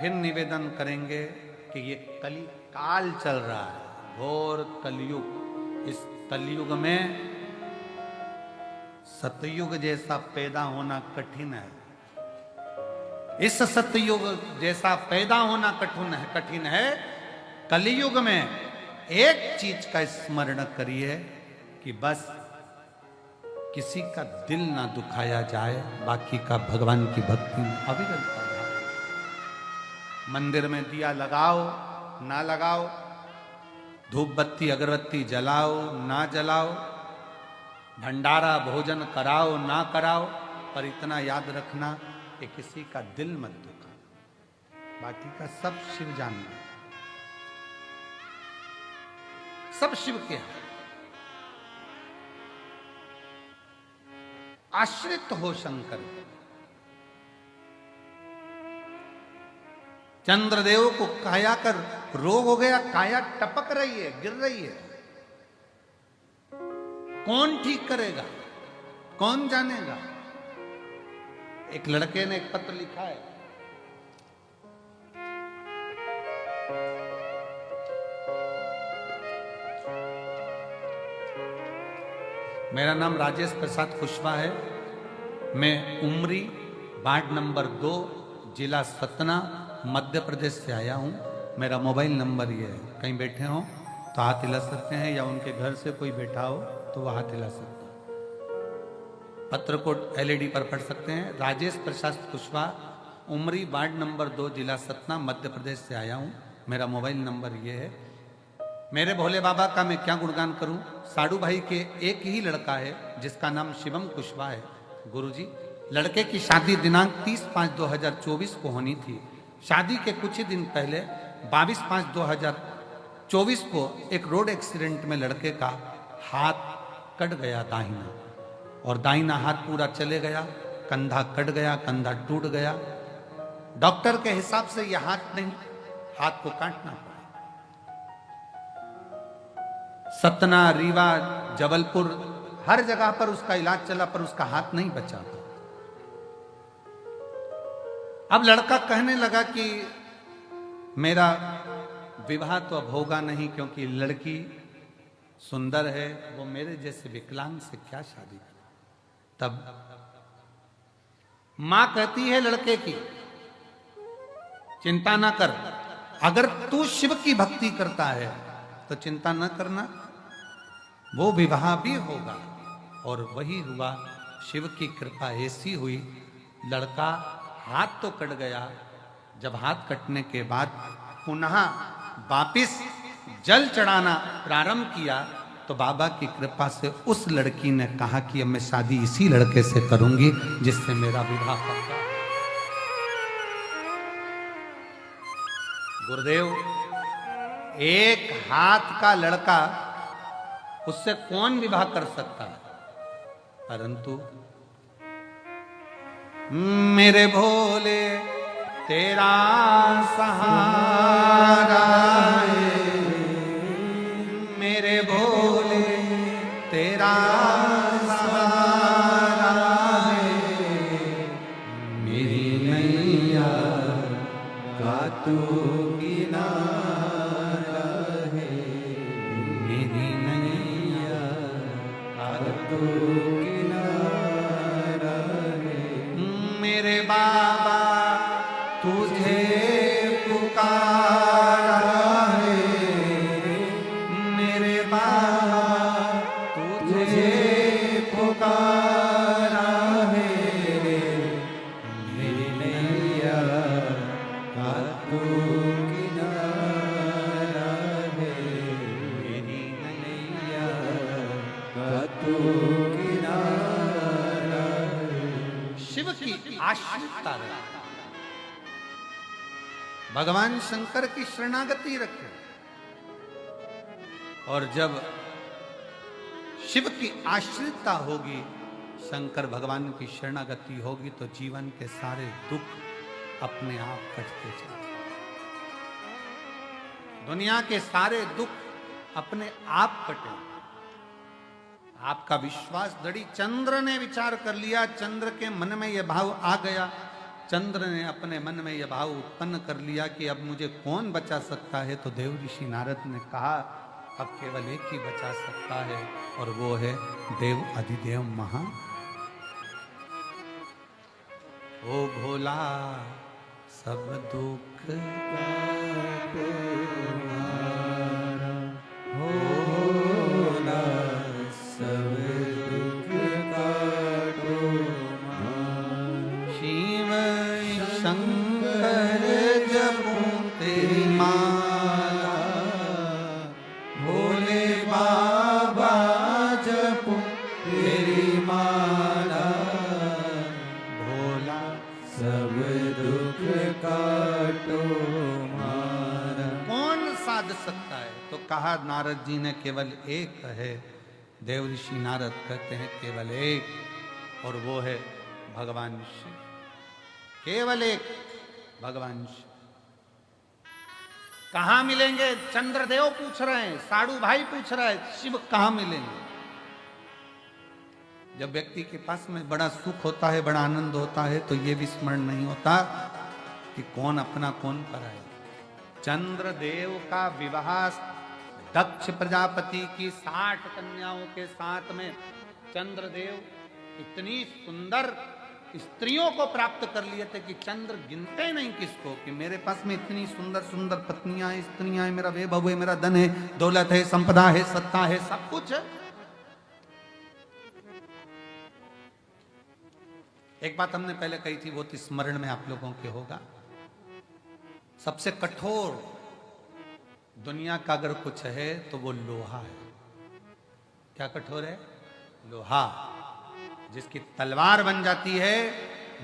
फिर निवेदन करेंगे कि ये कली काल चल रहा है, घोर कलयुग। इस कलयुग में सतयुग जैसा पैदा होना कठिन है। इस सतयुग जैसा पैदा होना कठिन है। कलयुग में एक चीज का स्मरण करिए कि बस किसी का दिल ना दुखाया जाए, बाकी का भगवान की भक्ति में अविरलता भाव। मंदिर में दिया लगाओ ना लगाओ, धूप बत्ती अगरबत्ती जलाओ ना जलाओ, भंडारा भोजन कराओ ना कराओ, पर इतना याद रखना कि किसी का दिल मत दुखा, बाकी का सब शिव जानना, सब शिव के हैं। आश्रित हो शंकर। चंद्रदेव को काया कर रोग हो गया, काया टपक रही है, गिर रही है। कौन ठीक करेगा, कौन जानेगा? एक लड़के ने एक पत्र लिखा है, मेरा नाम राजेश प्रसाद कुशवाहा है, मैं उमरी वार्ड नंबर 2 जिला सतना मध्य प्रदेश से आया हूं। मेरा मोबाइल नंबर ये है, कहीं बैठे हो तो हाथ हिला सकते हैं, या उनके घर से कोई बैठा हो तो वह हाथ हिला सकता है। पत्र को LED पर पढ़ सकते हैं। राजेश प्रसाद कुशवाहा, उमरी वार्ड नंबर 2 जिला सतना मध्य प्रदेश से आया हूं। मेरा मोबाइल नंबर ये है। मेरे भोले बाबा का मैं क्या गुणगान करूं। साडू भाई के एक ही लड़का है जिसका नाम शिवम कुशवाहा है। गुरुजी, लड़के की शादी दिनांक 30/5/2024 को होनी थी। शादी के कुछ ही दिन पहले 22/5/2024 को एक रोड एक्सीडेंट में लड़के का हाथ कट गया दाहिना, और दाहिना हाथ पूरा चले गया, कंधा कट गया, कंधा टूट गया। डॉक्टर के हिसाब से यह हाथ नहीं, हाथ को काटना पड़ा। सतना, रीवा, जबलपुर हर जगह पर उसका इलाज चला, पर उसका हाथ नहीं बचा। अब लड़का कहने लगा कि मेरा विवाह तो अब होगा नहीं, क्योंकि लड़की सुंदर है, वो मेरे जैसे विकलांग से क्या शादी करे। तब मां कहती है लड़के की, चिंता ना कर, अगर तू शिव की भक्ति करता है तो चिंता न करना, वो विवाह भी होगा। और वही हुआ। शिव की कृपा ऐसी हुई, लड़का हाथ तो कट गया, जब हाथ कटने के बाद पुनः वापिस जल चढ़ाना प्रारंभ किया तो बाबा की कृपा से उस लड़की ने कहा कि अब मैं शादी इसी लड़के से करूंगी जिससे मेरा विवाह पक्का। गुरुदेव, एक हाथ का लड़का, उससे कौन विवाह कर सकता है? परंतु मेरे भोले तेरा सहारा है, मेरे भोले तेरा सहारा है, मेरी नैया का तू किनारा है, मेरी नैया का तू किनारा है। मेरे बाबा तुझे पुकारा है, मेरे बाबा तुझे पुकारा है, मेरी नैया का तू किनारा है, मेरी नैया का तू किनारा है। शिव की आश्रितता रहे, भगवान शंकर की शरणागति रखे, और जब शिव की आश्रितता होगी, शंकर भगवान की शरणागति होगी, तो जीवन के सारे दुख अपने आप कटते चले। दुनिया के सारे दुख अपने आप कटे। आपका विश्वास दृढ़। चंद्र ने विचार कर लिया, चंद्र के मन में यह भाव आ गया चंद्र ने अपने मन में यह भाव उत्पन्न कर लिया कि अब मुझे कौन बचा सकता है, तो देव ऋषि नारद ने कहा अब केवल एक ही बचा सकता है और वो है देव अधिदेव महा। ओ भोला सब दुख भोला सब दुख शिव शंकर जपूं तेरी माला, भोले बाबा जपूं तेरी माला, भोला सब दुख काटो मारा। कौन साध सकता है? तो कहा नारद जी ने केवल एक है। देव ऋषि नारद कहते हैं केवल एक, और वो है भगवान शिव। केवल एक भगवान शिव। कहां मिलेंगे? चंद्रदेव पूछ रहे हैं, साड़ू भाई पूछ रहा है, शिव कहां मिलेंगे? जब व्यक्ति के पास में बड़ा सुख होता है, बड़ा आनंद होता है, तो ये भी स्मरण नहीं होता कि कौन अपना कौन पराया है। चंद्रदेव का विवाह दक्ष प्रजापति की 60 कन्याओं के साथ में चंद्रदेव इतनी सुंदर स्त्रियों को प्राप्त कर लिए थे कि चंद्र गिनते नहीं किसको, कि मेरे पास में इतनी सुंदर सुंदर पत्नियां हैं, स्त्रियां हैं, मेरा वैभव है, मेरा धन है, दौलत है, संपदा है, सत्ता है, सब कुछ है। एक बात हमने पहले कही थी, वो तो स्मरण में आप लोगों के होगा। सबसे कठोर दुनिया का अगर कुछ है तो वो लोहा है। क्या कठोर है? लोहा। जिसकी तलवार बन जाती है,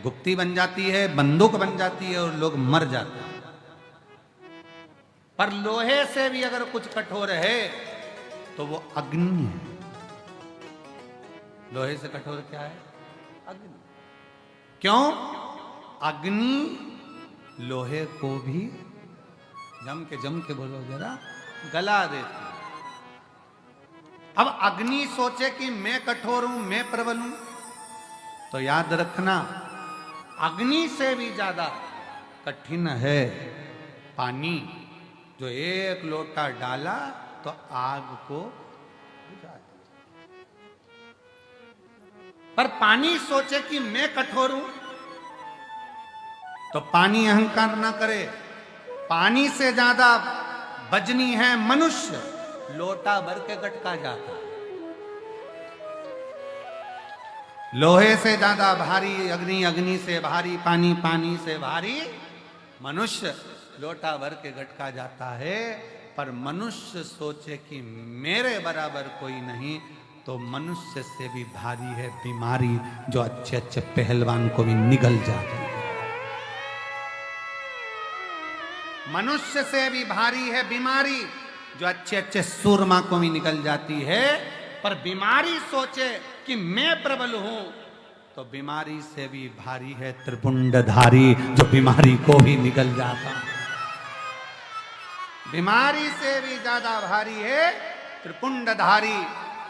गुप्ती बन जाती है, बंदूक बन जाती है और लोग मर जाते हैं। पर लोहे से भी अगर कुछ कठोर है तो वो अग्नि है। लोहे से कठोर क्या है? अग्नि। क्यों? अग्नि लोहे को भी जम के बोलो जरा, गला देती। अब अग्नि सोचे कि मैं कठोर हूं, मैं प्रबल हूं, तो याद रखना अग्नि से भी ज्यादा कठिन है पानी। जो एक लोटा डाला तो आग को बुझा दिया। पर पानी सोचे कि मैं कठोर हूं, तो पानी अहंकार ना करे। पानी से ज्यादा वजनी है मनुष्य, लोटा भर के गटका जाता है। लोहे से ज्यादा भारी अग्नि, अग्नि से भारी पानी, पानी से भारी मनुष्य, लोटा भर के गटका जाता है। पर मनुष्य सोचे कि मेरे बराबर कोई नहीं, तो मनुष्य से भी भारी है बीमारी, जो अच्छे अच्छे पहलवान को भी निगल जाती है। मनुष्य से भी भारी है बीमारी, जो अच्छे अच्छे सूरमा को भी निकल जाती है। पर बीमारी सोचे कि मैं प्रबल हूं, तो बीमारी से भी भारी है त्रिपुंडधारी, जो बीमारी को भी निगल जाता है। बीमारी से भी ज्यादा भारी है त्रिपुंडधारी,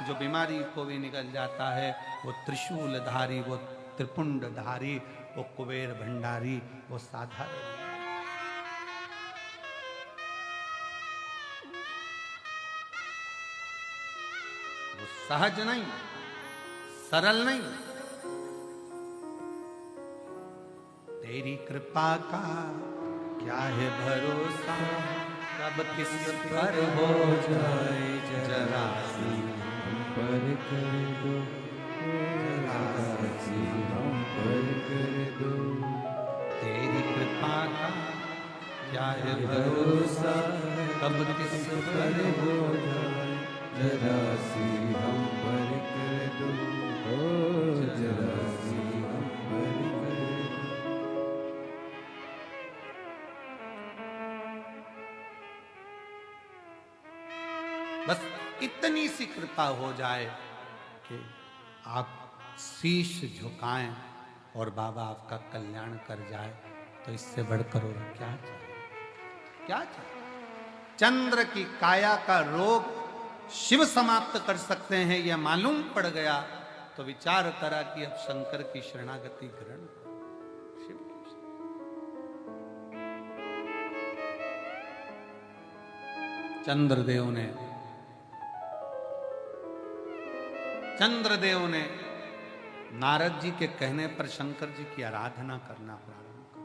जो बीमारी को भी निकल जाता है। वो त्रिशूलधारी, वो त्रिपुंडधारी, वो कुबेर भंडारी, वो साधारण। वो सहज नहीं, सरल नहीं। तेरी कृपा का क्या है भरोसा, कब किस पर हो जाए जरा सी हम पर कर दो, जरा सी हम पर कर दो। तेरी कृपा का क्या है भरोसा, कब किस पर हो जाए जरा सी हम पर कर दो, जरा सी हम पर कर दो। बस इतनी सी कृपा हो जाए कि आप शीश झुकाएं और बाबा आपका कल्याण कर जाए, तो इससे बढ़कर और क्या चाहिए? क्या चाहिए? चंद्र की काया का रोग शिव समाप्त कर सकते हैं, यह मालूम पड़ गया तो विचार करा कि अब शंकर की शरणागति ग्रहण करो। शिव की चंद्रदेव ने नारद जी के कहने पर शंकर जी की आराधना करना प्रारंभ कर।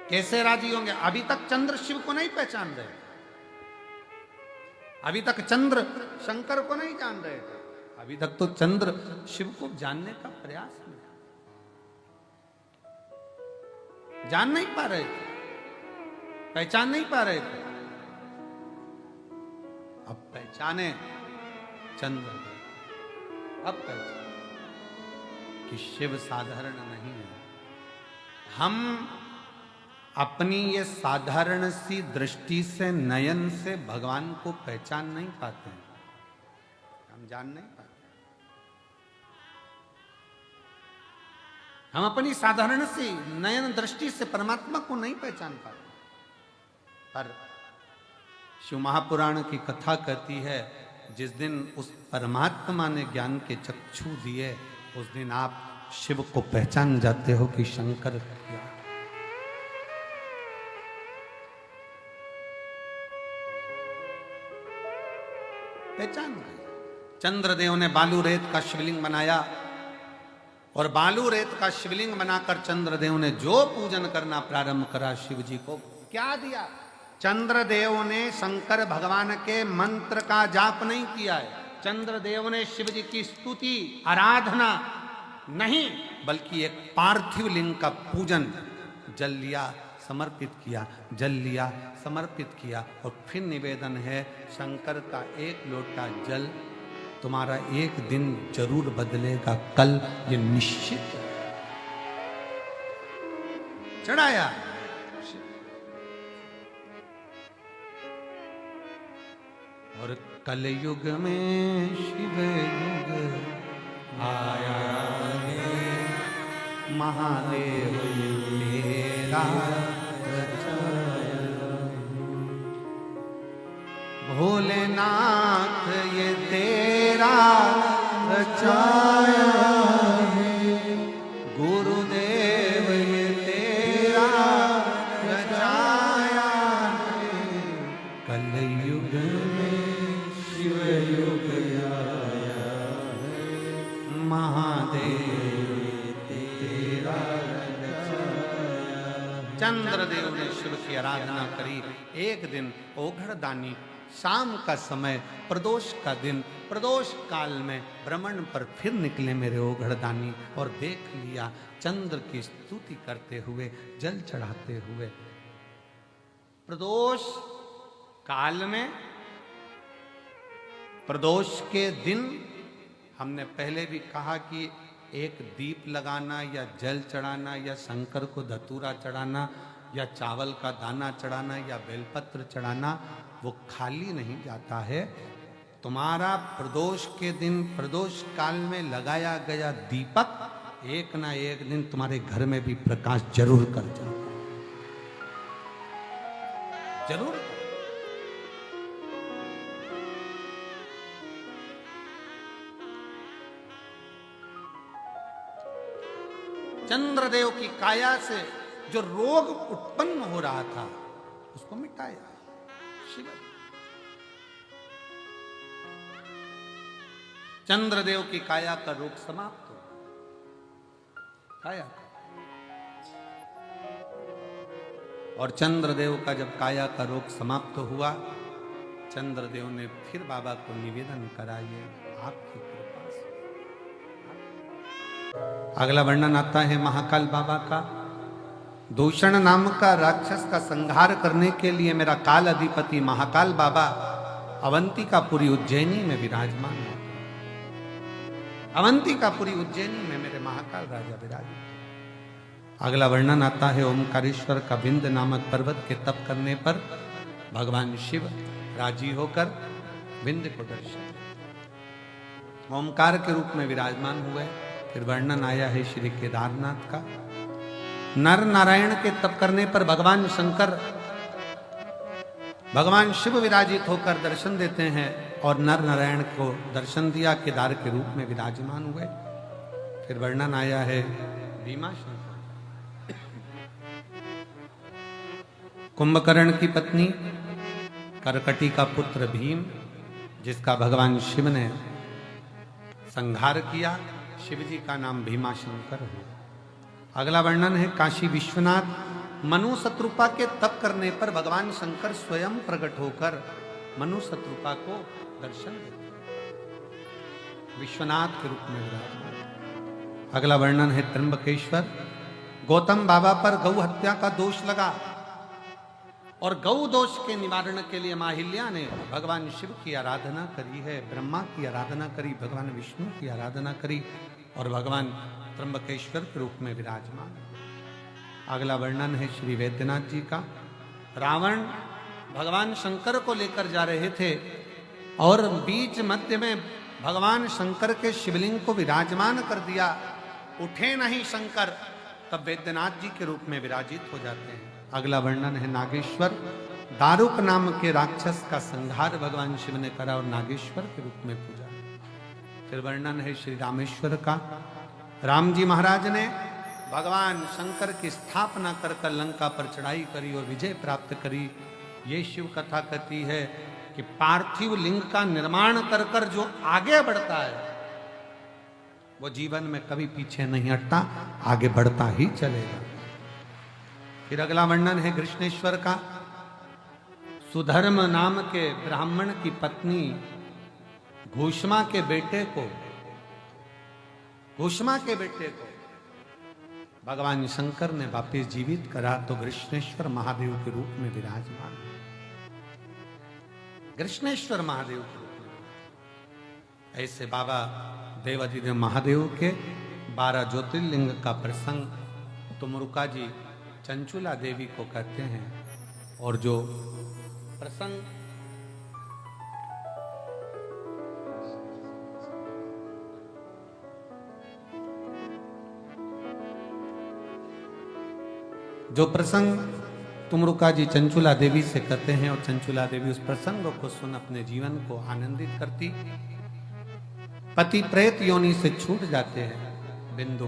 कैसे राजी होंगे? अभी तक चंद्र शिव को नहीं पहचान रहे थे, अभी तक चंद्र शंकर को नहीं जान रहे थे, अभी तक तो चंद्र शिव को जानने का प्रयास नहीं, जान नहीं पा रहे थे, पहचान नहीं पा रहे थे। अब पहचाने चंद्र, अब पहचाने कि शिव साधारण नहीं है। हम अपनी ये साधारण सी दृष्टि से, नयन से भगवान को पहचान नहीं पाते हैं, हम जान नहीं पाते। हम अपनी साधारण सी नयन दृष्टि से परमात्मा को नहीं पहचान पाते। पर शिव महापुराण की कथा कहती है, जिस दिन उस परमात्मा ने ज्ञान के चक्षु दिए, उस दिन आप शिव को पहचान जाते हो कि शंकर क्या। पहचान गए। चंद्रदेव ने बालू रेत का शिवलिंग बनाया और बालू रेत का शिवलिंग बनाकर चंद्रदेव ने जो पूजन करना प्रारंभ करा, शिव जी को क्या दिया? चंद्रदेव ने शंकर भगवान के मंत्र का जाप नहीं किया है, चंद्रदेव ने शिव जी की स्तुति आराधना नहीं, बल्कि एक पार्थिव लिंग का पूजन, जल लिया समर्पित किया, जल लिया समर्पित किया। और फिर निवेदन है, शंकर का एक लोटा जल तुम्हारा एक दिन जरूर बदलेगा, कल ये निश्चित है। चढ़ाया। और कलयुग में शिव युग आया है, महादेव तेरा भोलेनाथ ये तेरा रचाया है, गुरुदेव ये तेरा रचाया है, कलयुग में शिव युग आया है, महादेव तेरा रचाया। चंद्रदेव ने शिव की आराधना करी। एक दिन ओघड़दानी, शाम का समय, प्रदोष का दिन, प्रदोष काल में भ्रमण पर फिर निकले मेरे ओघड़दानी और देख लिया चंद्र की स्तुति करते हुए, जल चढ़ाते हुए। प्रदोष काल में, प्रदोष के दिन, हमने पहले भी कहा कि एक दीप लगाना या जल चढ़ाना या शंकर को धतूरा चढ़ाना या चावल का दाना चढ़ाना या बेलपत्र चढ़ाना, वो खाली नहीं जाता है। तुम्हारा प्रदोष के दिन, प्रदोष काल में लगाया गया दीपक एक ना एक दिन तुम्हारे घर में भी प्रकाश जरूर कर जाए, जरूर। चंद्रदेव की काया से जो रोग उत्पन्न हो रहा था उसको मिटाया शिव। चंद्रदेव की काया का रोग समाप्त हो, काया का। और चंद्रदेव का जब काया का रोग समाप्त हुआ, चंद्रदेव ने फिर बाबा को निवेदन करा, ये आपकी कृपा से। अगला वर्णन आता है महाकाल बाबा का। दूषण नाम का राक्षस का संहार करने के लिए मेरा काल अधिपति महाकाल बाबा अवंतिकापुरी उज्जैनी में विराजमान है। अवंतिकापुरी उज्जैनी में मेरे महाकाल राजा विराजित। अगला वर्णन आता है ओमकारेश्वर का विंध्य नामक पर्वत के तप करने पर भगवान शिव राजी होकर विंध्य को दर्शन, ओमकार के रूप में विराजमान हुए। फिर वर्णन आया है श्री केदारनाथ का। नर नारायण के तप करने पर भगवान शंकर, भगवान शिव विराजित होकर दर्शन देते हैं और नर नारायण को दर्शन दिया, केदार के रूप में विराजमान हुए। फिर वर्णन आया है भीमा शंकर, कुंभकर्ण की पत्नी करकटी का पुत्र भीम, जिसका भगवान शिव ने संहार किया, शिव जी का नाम भीमाशंकर है। अगला वर्णन है काशी विश्वनाथ। मनु शत्रुपा के तप करने पर भगवान शंकर स्वयं प्रकट होकर मनु शत्रुपा को दर्शन देते, विश्वनाथ के रूप में विराजमान। अगला वर्णन है त्र्यंबकेश्वर। गौतम बाबा पर गौ हत्या का दोष लगा और गौ दोष के निवारण के लिए माहिल्या ने भगवान शिव की आराधना करी है, ब्रह्मा की आराधना करी, भगवान विष्णु की आराधना करी और भगवान त्र्यंबकेश्वर के रूप में विराजमान। अगला वर्णन है श्री वैद्यनाथ जी का। रावण भगवान शंकर को लेकर जा रहे थे और बीच मध्य में भगवान शंकर के शिवलिंग को विराजमान कर दिया। उठे नहीं शंकर, तब वैद्यनाथ जी के रूप में विराजित हो जाते हैं। अगला वर्णन है नागेश्वर। दारुक नाम के राक्षस का संहार भगवान शिव ने करा और नागेश्वर के रूप में पूजा। फिर वर्णन है श्री रामेश्वर का। राम जी महाराज ने भगवान शंकर की स्थापना कर कर लंका पर चढ़ाई करी और विजय प्राप्त करी। ये शिव कथा कहती है कि पार्थिव लिंग का निर्माण कर कर जो आगे बढ़ता है वो जीवन में कभी पीछे नहीं हटता, आगे बढ़ता ही चलेगा। फिर अगला वर्णन है कृष्णेश्वर का। सुधर्म नाम के ब्राह्मण की पत्नी घूष्मा के बेटे को भगवान शंकर ने वापिस जीवित करा तो कृष्णेश्वर महादेव के रूप में विराजमान। कृष्णेश्वर महादेव के रूप में ऐसे बाबा देवादिदेव महादेव के 12 ज्योतिर्लिंग का प्रसंग तुमरुका जी चंचुला देवी को कहते हैं। और जो प्रसंग तुमरुका जी चंचुला देवी से कहते हैं और चंचुला देवी उस प्रसंग को सुन अपने जीवन को आनंदित करती। पति प्रेत योनि से छूट जाते हैं बिंदु।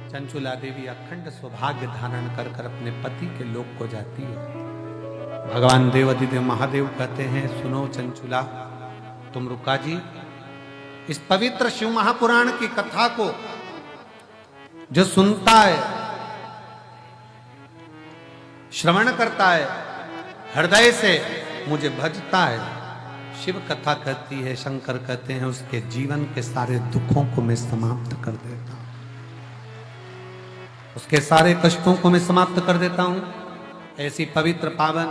चंचुला देवी अखंड सौभाग्य धारण कर कर अपने पति के लोक को जाती है। भगवान देवादिदेव महादेव कहते हैं, सुनो चंचुला तुमरुका जी, इस पवित्र शिव महापुराण की कथा को जो सुनता है, श्रवण करता है, हृदय से मुझे भजता है, शिव कथा कहती है, शंकर कहते हैं, उसके जीवन के सारे दुखों को मैं समाप्त कर देता हूं, उसके सारे कष्टों को मैं समाप्त कर देता हूं। ऐसी पवित्र पावन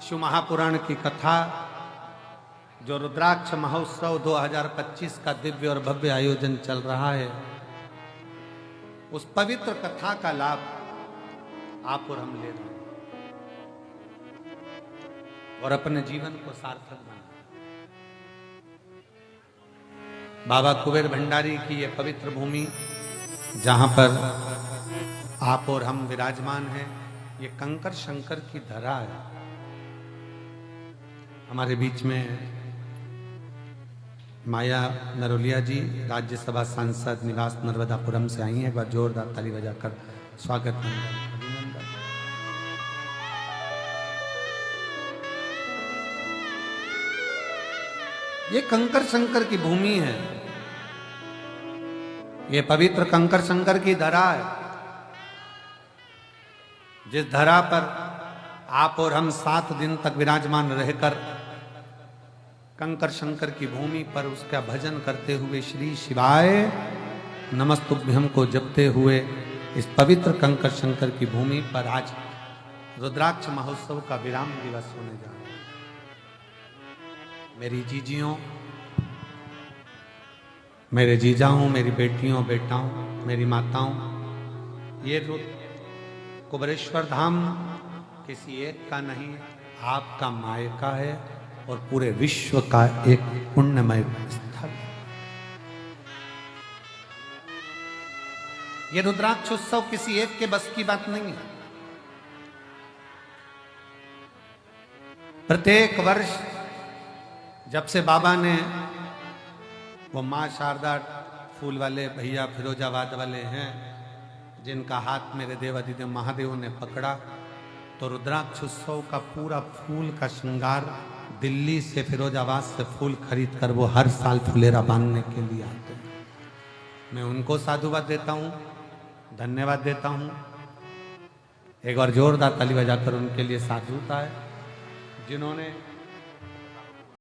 शिव महापुराण की कथा जो रुद्राक्ष महोत्सव 2025 का दिव्य और भव्य आयोजन चल रहा है, उस पवित्र कथा का लाभ आप और हम ले रहे हैं और अपने जीवन को सार्थक बना। बाबा कुबेर भंडारी की यह पवित्र भूमि जहां पर आप और हम विराजमान हैं, ये कंकर शंकर की धरा है। हमारे बीच में माया नरोलिया जी राज्यसभा सांसद निवास नर्मदापुरम से आई हैं। एक बार जोरदार ताली बजाकर स्वागत अभिनंदन। ये कंकर शंकर की भूमि है, ये पवित्र कंकर शंकर की धरा है, जिस धरा पर आप और हम 7 दिन तक विराजमान रहकर कंकर शंकर की भूमि पर उसका भजन करते हुए श्री शिवाय नमस्तुभ्यम को जपते हुए इस पवित्र कंकर शंकर की भूमि पर आज रुद्राक्ष महोत्सव का विराम दिवस होने जा रहा है। मेरी जीजियों, मेरे जीजाओं, मेरी बेटियों, बेटाओं, मेरी माताओं, ये कुबेरेश्वर धाम किसी एक का नहीं, आपका मायका है और पूरे विश्व का एक पुण्यमय स्थल। ये रुद्राक्ष उत्सव किसी एक के बस की बात नहीं है। प्रत्येक वर्ष जब से बाबा ने वो माँ शारदा फूल वाले भैया फिरोजाबाद वाले हैं जिनका हाथ मेरे देवादिदेव महादेव ने पकड़ा, तो रुद्राक्ष उत्सव का पूरा फूल का श्रृंगार दिल्ली से फिरोजाबाद से फूल खरीद कर वो हर साल फुलेरा बांधने के लिए आते हैं। मैं उनको साधुवाद देता हूँ, धन्यवाद देता हूँ। एक बार जोरदार ताली बजाकर उनके लिए साधुता है जिन्होंने